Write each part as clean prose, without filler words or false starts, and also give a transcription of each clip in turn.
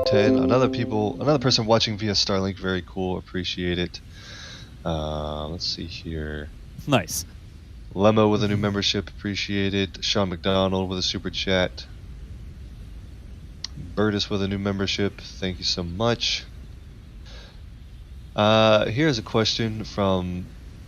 10. Another person watching via Starlink. Very cool. Appreciate it. Let's see here. Nice. Lemo with a new membership. Appreciate it. Sean McDonald with a super chat. Burtis with a new membership. Thank you so much. Here's a question from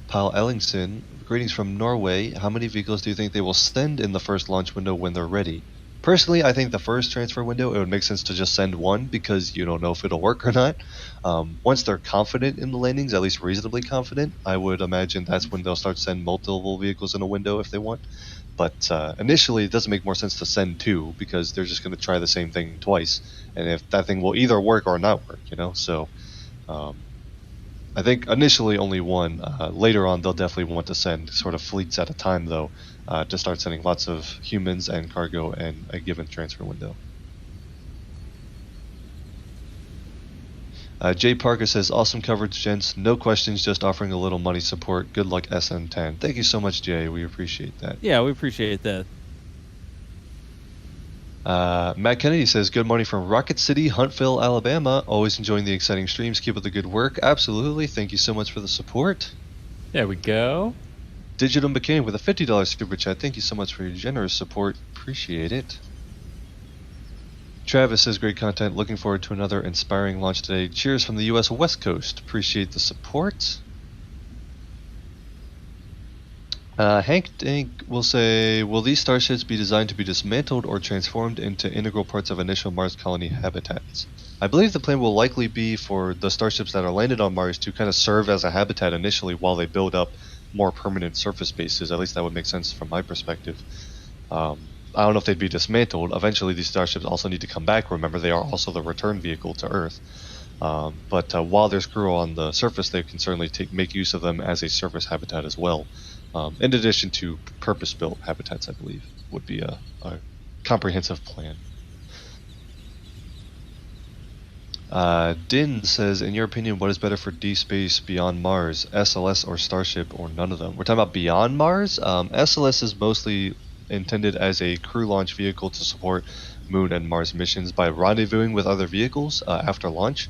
Paul Ellingson. Greetings from Norway. How many vehicles do you think they will send in the first launch window when they're ready? Personally, I think the first transfer window, it would make sense to just send one because you don't know if it'll work or not. Once they're confident in the landings, at least reasonably confident, I would imagine that's when they'll start to send multiple vehicles in a window if they want. But initially, it doesn't make more sense to send two because they're just going to try the same thing twice. And if that thing will either work or not work, So I think initially only one. Later on, they'll definitely want to send sort of fleets at a time, though, to start sending lots of humans and cargo in a given transfer window. Jay Parker says, awesome coverage, gents. No questions, just offering a little money support. Good luck, SN10. Thank you so much, Jay. We appreciate that. Yeah, we appreciate that. Matt Kennedy says, good morning from Rocket City, Huntsville, Alabama. Always enjoying the exciting streams. Keep up the good work. Absolutely. Thank you so much for the support. There we go. Digital McCain with a $50 super chat. Thank you so much for your generous support. Appreciate it. Travis says, great content. Looking forward to another inspiring launch today. Cheers from the U.S. West Coast. Appreciate the support. Hank Dink will say, will these starships be designed to be dismantled or transformed into integral parts of initial Mars colony habitats? I believe the plan will likely be for the starships that are landed on Mars to kind of serve as a habitat initially while they build up more permanent surface bases. At least that would make sense from my perspective. I don't know if they'd be dismantled. Eventually these starships also need to come back. Remember, they are also the return vehicle to Earth. But while there's crew on the surface, they can certainly make use of them as a surface habitat as well. In addition to purpose-built habitats, I believe, would be a comprehensive plan. Din says, in your opinion, what is better for deep space beyond Mars, SLS or Starship, or none of them? We're talking about beyond Mars. SLS is mostly intended as a crew launch vehicle to support Moon and Mars missions by rendezvousing with other vehicles after launch,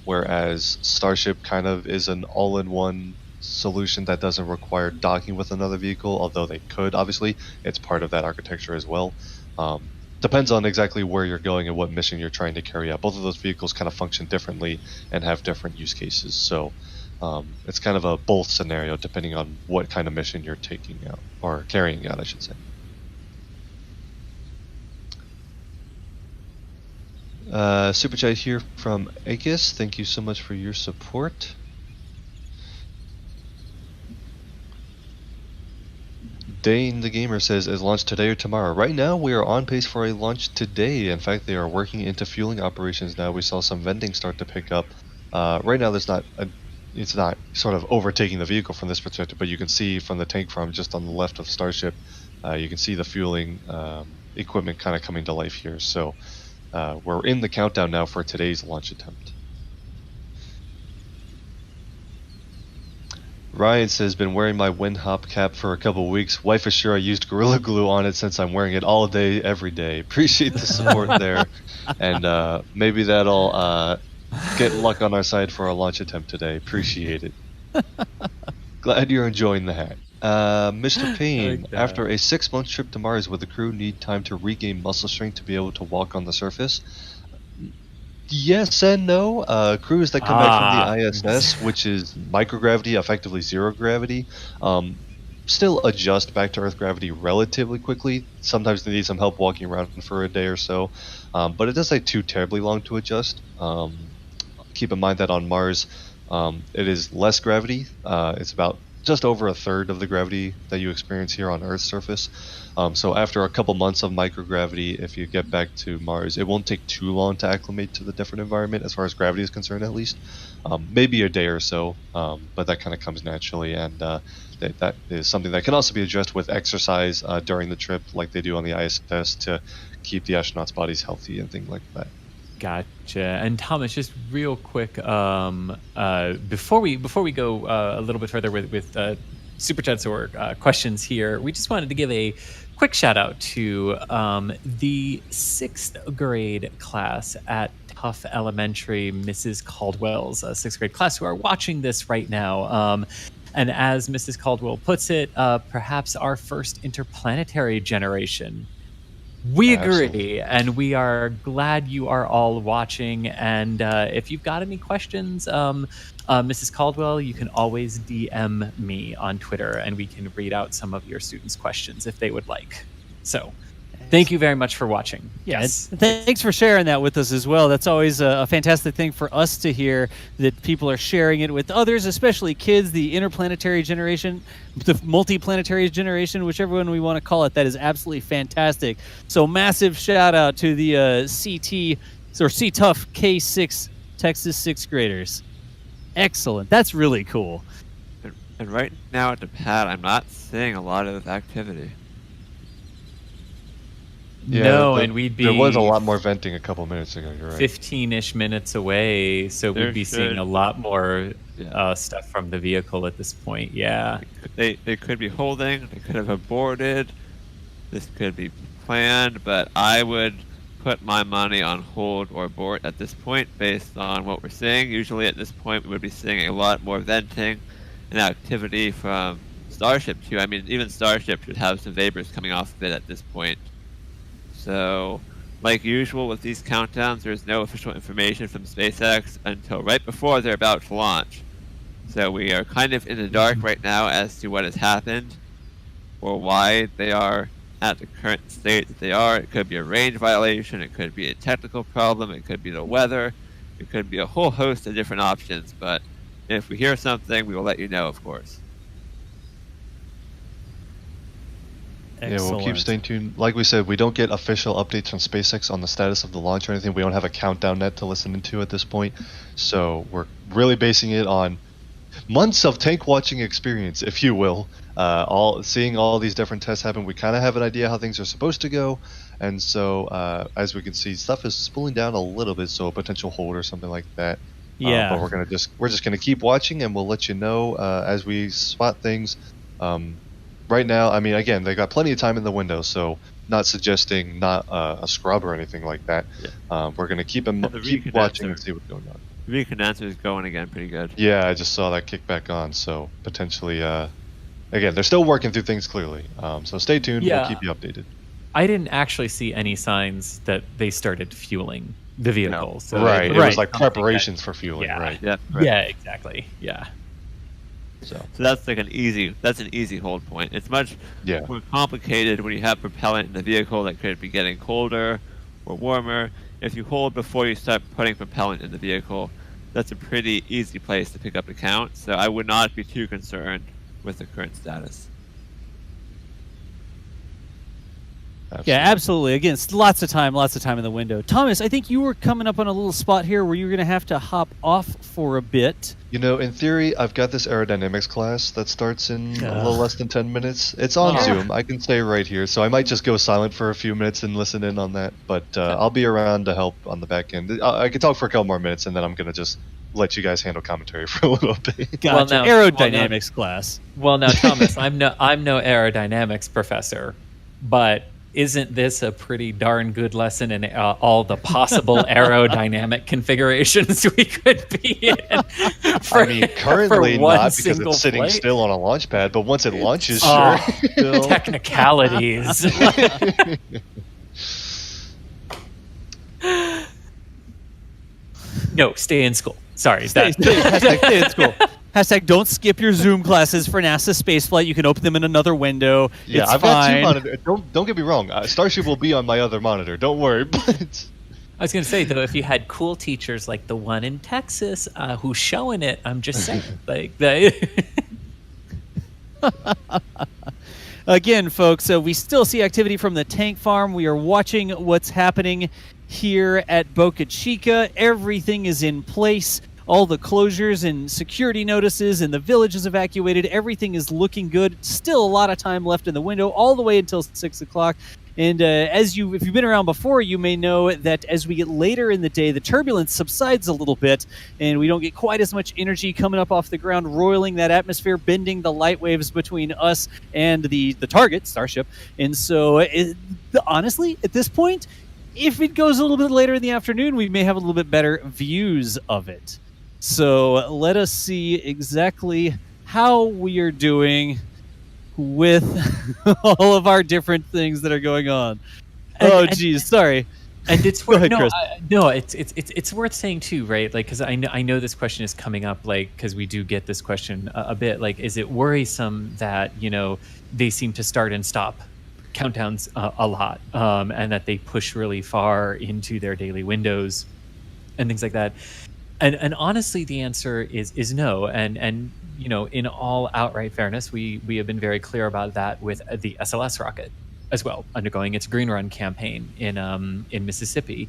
whereas Starship kind of is an all-in-one solution that doesn't require docking with another vehicle, although they could. Obviously, it's part of that architecture as well. Depends on exactly where you're going and what mission you're trying to carry out. Both of those vehicles kind of function differently and have different use cases, so it's kind of a both scenario depending on what kind of mission you're taking out, or carrying out, I should say. Super chat here from Akis. Thank you so much for your support. Dane the Gamer says, is launch today or tomorrow? Right now, we are on pace for a launch today. In fact, they are working into fueling operations now. We saw some vending start to pick up. Right now, it's not sort of overtaking the vehicle from this perspective, but you can see from the tank farm just on the left of Starship, you can see the fueling equipment kind of coming to life here. So we're in the countdown now for today's launch attempt. Ryan says, been wearing my wind hop cap for a couple weeks. Wife is sure I used Gorilla Glue on it since I'm wearing it all day, every day. Appreciate the support there. And maybe that'll get luck on our side for our launch attempt today. Appreciate it. Glad you're enjoying the hat. Mr. Payne, after a 6-month trip to Mars, would the crew need time to regain muscle strength to be able to walk on the surface? Yes and no. Crews that come back from the ISS, which is microgravity, effectively zero gravity, still adjust back to Earth gravity relatively quickly. Sometimes they need some help walking around for a day or so, but it doesn't take too terribly long to adjust. Keep in mind that on Mars, it is less gravity. It's about just over a third of the gravity that you experience here on Earth's surface. So after a couple months of microgravity, if you get back to Mars, it won't take too long to acclimate to the different environment as far as gravity is concerned, at least. Maybe a day or so, but that kind of comes naturally, and that is something that can also be addressed with exercise during the trip, like they do on the ISS, to keep the astronauts' bodies healthy and things like that. Gotcha. And Thomas, just real quick, before we go a little bit further with super chats or questions here, we just wanted to give a quick shout out to the 6th grade class at Tough Elementary, Mrs. Caldwell's 6th grade class, who are watching this right now. And as Mrs. Caldwell puts it, perhaps our first interplanetary generation. We agree, Absolutely. and we are glad you are all watching. And if you've got any questions, Mrs. Caldwell, you can always DM me on Twitter, and we can read out some of your students' questions if they would like. So, thank you very much for watching. Yeah, Yes. thanks for sharing that with us as well. That's always a fantastic thing for us to hear, that people are sharing it with others, especially kids, the interplanetary generation, the multiplanetary generation, whichever one we want to call it. That is absolutely fantastic. So massive shout out to the CT or CTUF K6 Texas 6th graders. Excellent. That's really cool. And right now at the pad, I'm not seeing a lot of activity. Yeah, No, and we'd be there was a lot more venting a couple minutes ago. You're right. 15-ish minutes away, so There we'd be seeing should- a lot more Yeah. stuff from the vehicle at this point. Yeah. They could be holding. They could have aborted. This could be planned, but I would put my money on hold or abort at this point based on what we're seeing. Usually at this point we would be seeing a lot more venting and activity from Starship too. I mean, even Starship should have some vapors coming off of it at this point. So, like usual with these countdowns, there's no official information from SpaceX until right before they're about to launch. So we are kind of in the dark right now as to what has happened or why they are at the current state that they are. It could be a range violation, it could be a technical problem, it could be the weather, it could be a whole host of different options, but if we hear something, we will let you know, of course. Yeah, we'll keep staying tuned. Like we said, we don't get official updates from SpaceX on the status of the launch or anything. We don't have a countdown net to listen into at this point. So we're really basing it on months of tank watching experience, if you will. Seeing all these different tests happen, we kind of have an idea how things are supposed to go. And so, as we can see, stuff is spooling down a little bit, so a potential hold or something like that. Yeah. But we're just gonna keep watching, and we'll let you know as we spot things. Right now, I mean, again, they got plenty of time in the window, so not suggesting not a scrub or anything like that. Yeah. We're gonna keep the watching recondenser. and see what's going on. Recondenser is going again pretty good. Yeah, I just saw that kick back on, so potentially, again, they're still working through things clearly. So stay tuned. Yeah. We'll keep you updated. I didn't actually see any signs that they started fueling the vehicle. So Right. It Right. was like something that- preparations for fueling. Yeah. Right. Yeah. Right. Yeah, exactly. Yeah. So So that's like an easy hold point. It's much yeah. more complicated when you have propellant in the vehicle that could be getting colder or warmer. If you hold before you start putting propellant in the vehicle, that's a pretty easy place to pick up the count. So I would not be too concerned with the current status. Yeah, absolutely. Again, it's lots of time in the window. Thomas, I think you were coming up on a little spot here where you're going to have to hop off for a bit. You know, in theory, I've got this aerodynamics class that starts in a little less than 10 minutes. It's on Oh. Zoom. I can stay right here, so I might just go silent for a few minutes and listen in on that. But I'll be around to help on the back end. I can talk for a couple more minutes, and then I'm going to just let you guys handle commentary for a little bit. Gotcha. now- Aerodynamics class. Well, now, Thomas, I'm no aerodynamics professor, but isn't this a pretty darn good lesson in all the possible aerodynamic configurations we could be in? I mean, currently for one not because single it's sitting flight? still on a launch pad, but once it launches, Oh, sure. Still. Technicalities. No, stay in school. Sorry. Stay in school. Hashtag don't skip your Zoom classes for NASA spaceflight. You can open them in another window. Yeah, it's I've fine. got two monitors. Don't get me wrong. Starship will be on my other monitor. Don't worry. But I was going to say, though, if you had cool teachers like the one in Texas who's showing it, I'm just saying, like, Again, folks, we still see activity from the tank farm. We are watching what's happening here at Boca Chica. Everything is in place. all the closures and security notices, and the village is evacuated. Everything is looking good. Still a lot of time left in the window, all the way until 6 o'clock. And if you've been around before, you may know that as we get later in the day, the turbulence subsides a little bit, and we don't get quite as much energy coming up off the ground, roiling that atmosphere, bending the light waves between us and the target, Starship. And so, honestly, at this point, if it goes a little bit later in the afternoon, we may have a little bit better views of it. So let us see exactly how we are doing with all of our different things that are going on. Geez, sorry. And it's Go ahead, Chris. It's worth saying too, right? Like, because I know this question is coming up, like, because we do get this question a bit. Like, is it worrisome that they seem to start and stop countdowns a lot, and that they push really far into their daily windows and things like that? And honestly, the answer is no. And in all outright fairness, we have been very clear about that with the SLS rocket as well, undergoing its Green Run campaign in Mississippi,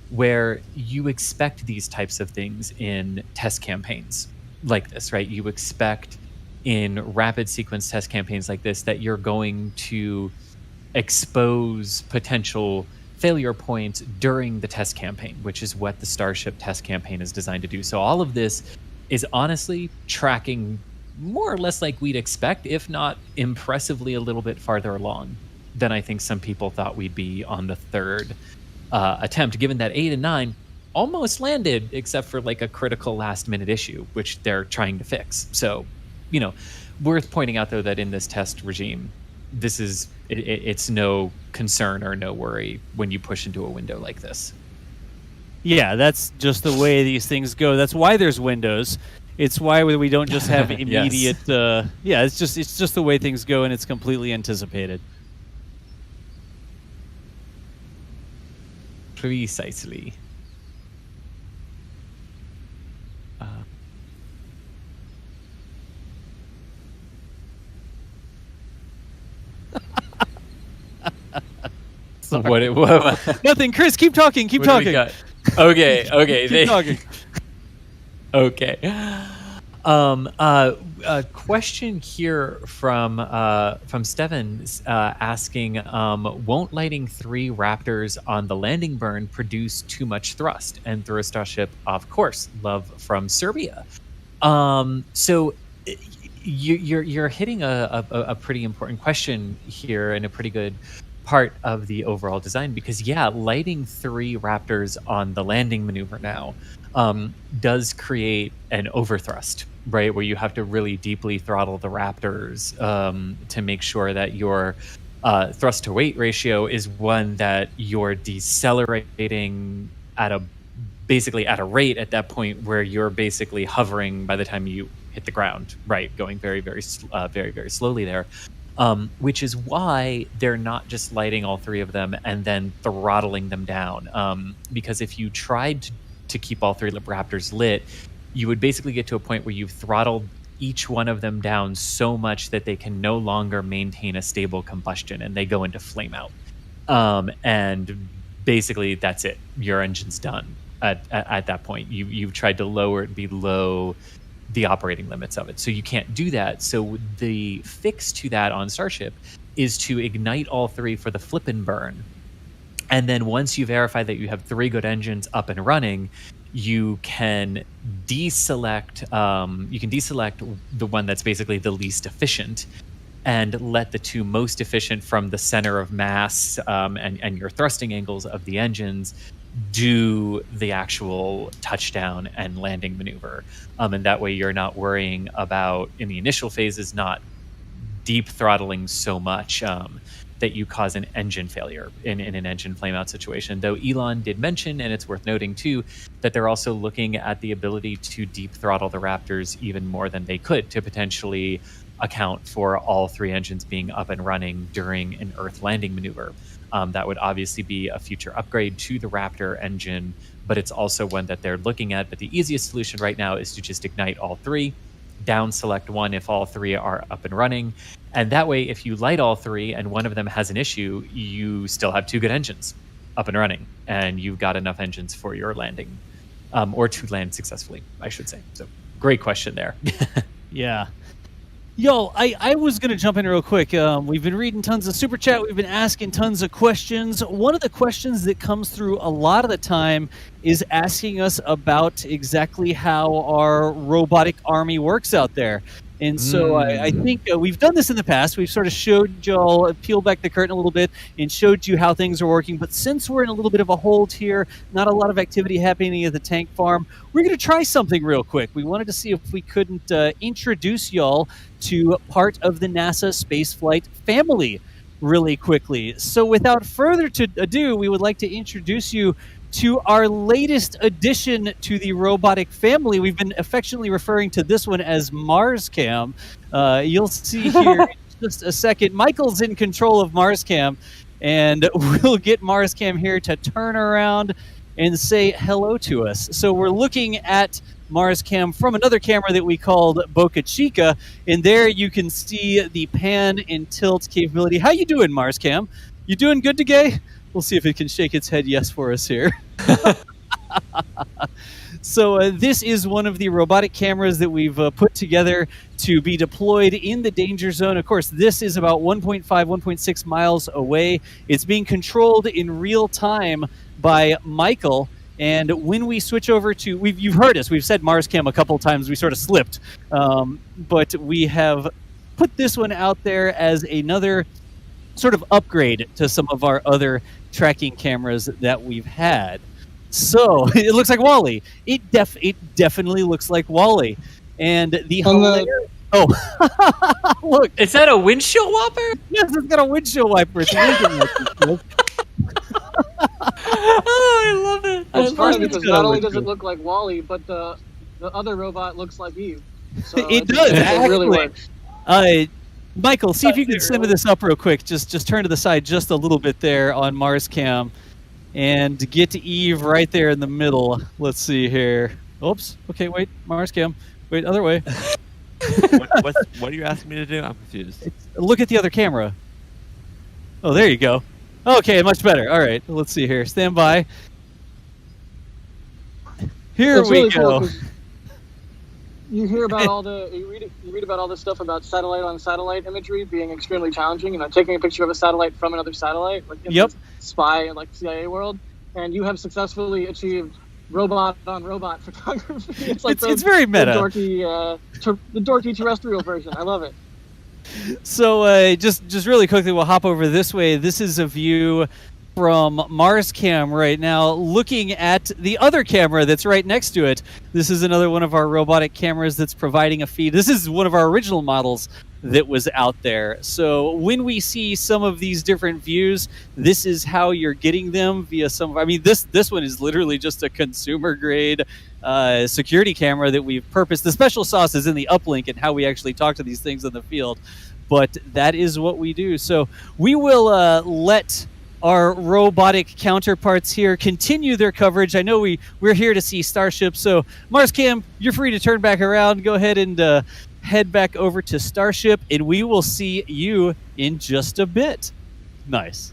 where you expect these types of things in test campaigns like this, right? You expect in rapid sequence test campaigns like this that you're going to expose potential failure points during the test campaign, which is what the Starship test campaign is designed to do. So all of this is honestly tracking more or less like we'd expect, if not impressively a little bit farther along than I think some people thought we'd be on the third attempt, given that 8 and 9 almost landed, except for like a critical last minute issue, which they're trying to fix. So, worth pointing out though that in this test regime, it's no concern or no worry when you push into a window like this. Yeah, that's just the way these things go. That's why there's windows. It's why we don't just have immediate. Yes. It's just the way things go, and it's completely anticipated. Precisely. What? Nothing, Chris. Keep talking. Keep talking. Okay. Keep talking. Okay. A question here from Steven asking, won't lighting 3 Raptors on the landing burn produce too much thrust and throw a Starship off course? Love from Serbia. So you're hitting a pretty important question here, and a pretty good part of the overall design, because lighting 3 Raptors on the landing maneuver now does create an overthrust, right, where you have to really deeply throttle the Raptors to make sure that your thrust to weight ratio is one that you're decelerating basically at a rate at that point where you're basically hovering by the time you hit the ground, right, going very, very, very, very slowly there. Which is why they're not just lighting all 3 of them and then throttling them down. Because if you tried to keep all 3 Raptors lit, you would basically get to a point where you've throttled each one of them down so much that they can no longer maintain a stable combustion and they go into flame out. And basically that's it. Your engine's done at that point. You've tried to lower it below the operating limits of it. So you can't do that. So the fix to that on Starship is to ignite all 3 for the flip and burn. And then once you verify that you have 3 good engines up and running, you can deselect the one that's basically the least efficient and let the 2 most efficient from the center of mass and your thrusting angles of the engines do the actual touchdown and landing maneuver. And that way you're not worrying about, in the initial phases, not deep throttling so much that you cause an engine failure in an engine flameout situation. Though Elon did mention, and it's worth noting too, that they're also looking at the ability to deep throttle the Raptors even more than they could to potentially account for all 3 engines being up and running during an Earth landing maneuver. That would obviously be a future upgrade to the Raptor engine, but it's also one that they're looking at. But the easiest solution right now is to just ignite all 3, down select 1 if all 3 are up and running. And that way, if you light all 3 and one of them has an issue, you still have 2 good engines up and running, and you've got enough engines for your landing or to land successfully, I should say. So great question there. Yeah. Yo, I was going to jump in real quick. We've been reading tons of Super Chat. We've been asking tons of questions. One of the questions that comes through a lot of the time is asking us about exactly how our robotic army works out there. And so I think we've done this in the past. We've sort of showed y'all, peeled back the curtain a little bit and showed you how things are working. But since we're in a little bit of a hold here, not a lot of activity happening at the tank farm, we're going to try something real quick. We wanted to see if we couldn't introduce y'all to part of the NASA spaceflight family really quickly. So without further ado, we would like to introduce you to our latest addition to the robotic family. We've been affectionately referring to this one as Mars Cam. You'll see here in just a second. Michael's in control of Mars Cam, and we'll get Mars Cam here to turn around and say hello to us. So we're looking at Mars Cam from another camera that we called Boca Chica, and there you can see the pan and tilt capability. How you doing, Mars Cam? You doing good today? We'll see if it can shake its head yes for us here. So this is one of the robotic cameras that we've put together to be deployed in the danger zone. Of course, this is about 1.5, 1.6 miles away. It's being controlled in real time by Michael. And when we switch over to, you've heard us, we've said Mars Cam a couple times, we sort of slipped. But we have put this one out there as another sort of upgrade to some of our other tracking cameras that we've had. So it looks like Wall-E. It definitely looks like Wall-E. And the look, Is that a windshield wiper? yes, it's got a windshield wiper. It's Oh, I love it. It's funny it's because got not a only does it windshield. look like Wall-E, but the other robot looks like Eve. So It does, It really actually. works. Michael, see if you can center this up real quick. Just turn to the side just a little bit there on Mars Cam, and get Eve right there in the middle. Let's see here. Oops. Okay, wait. Mars Cam. Wait, other way. What are you asking me to do? I'm confused. Look at the other camera. Oh, there you go. Okay, much better. All right, let's see here. Stand by. Here It's we really go. cool 'cause you hear about you read about all this stuff about satellite on satellite imagery being extremely challenging. Taking a picture of a satellite from another satellite, like in Yep. the spy and like CIA world, and you have successfully achieved robot on robot photography. It's like It's very meta. The dorky terrestrial version. I love it. So just really quickly, we'll hop over this way. This is a view from Mars Cam right now, looking at the other camera that's right next to it. This is another one of our robotic cameras that's providing a feed. This is one of our original models that was out there. So when we see some of these different views, this is how you're getting them via some. I mean, this one is literally just a consumer grade security camera that we've purposed. The special sauce is in the uplink and how we actually talk to these things in the field. But that is what we do. So we will let our robotic counterparts here continue their coverage. I know we're here to see Starship. So Mars Cam, you're free to turn back around. Go ahead and head back over to Starship, and we will see you in just a bit. Nice.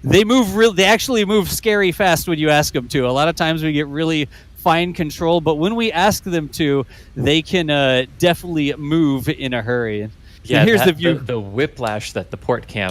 They actually move scary fast when you ask them to. A lot of times we get really fine control, but when we ask them to, they can definitely move in a hurry. Yeah, and here's the view. The whiplash that the port cam